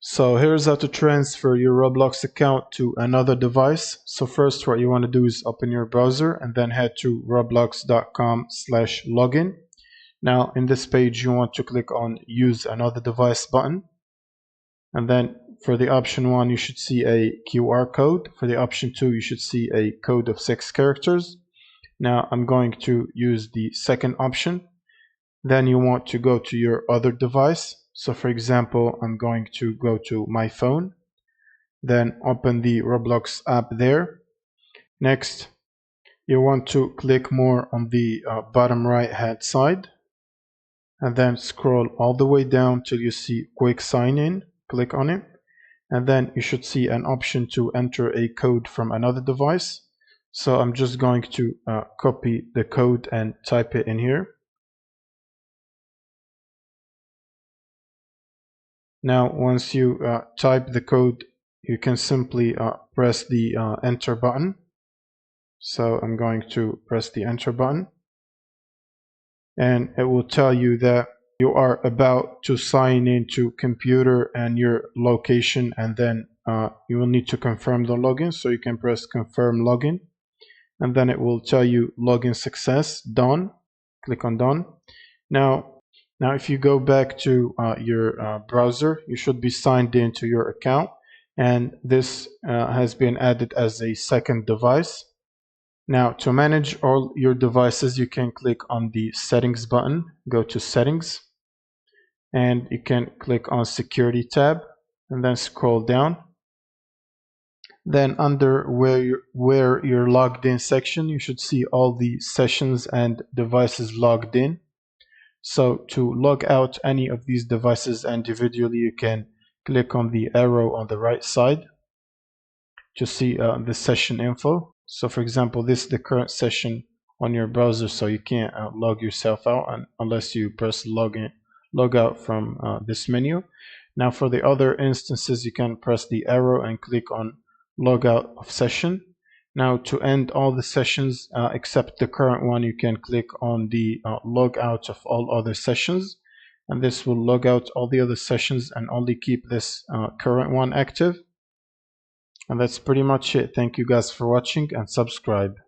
So here's how to transfer your Roblox account to another device. So first what you want to do is open your browser and then head to roblox.com/login. Now in this page you want to click on use another device button. And then for the option 1 you should see a QR code. For the option 2 you should see a code of 6 characters. Now I'm going to use the second option. Then you want to go to your other device. So for example, I'm going to go to my phone, then open the Roblox app there. Next, you want to click more on the bottom right hand side, and then scroll all the way down till you see quick sign in. Click on it, and then you should see an option to enter a code from another device. So I'm just going to copy the code and type it in here. Now, once you type the code, you can simply press the enter button. So I'm going to press the enter button, and it will tell you that you are about to sign into computer and your location, and then you will need to confirm the login. So you can press confirm login, and then it will tell you login success, done. Click on done. Now, if you go back to your browser, you should be signed into your account, and this has been added as a second device. Now, to manage all your devices, you can click on the settings button, go to settings, and you can click on security tab, and then scroll down. Then under where you're logged in section, you should see all the sessions and devices logged in. So to log out any of these devices individually, you can click on the arrow on the right side to see the session info. So for example, this is the current session on your browser, so you can't log yourself out unless you press log out from this menu. Now for the other instances, you can press the arrow and click on log out of session. Now to end all the sessions except the current one, you can click on the log out of all other sessions, and this will log out all the other sessions and only keep this current one active. And that's pretty much it. Thank you guys for watching, and subscribe.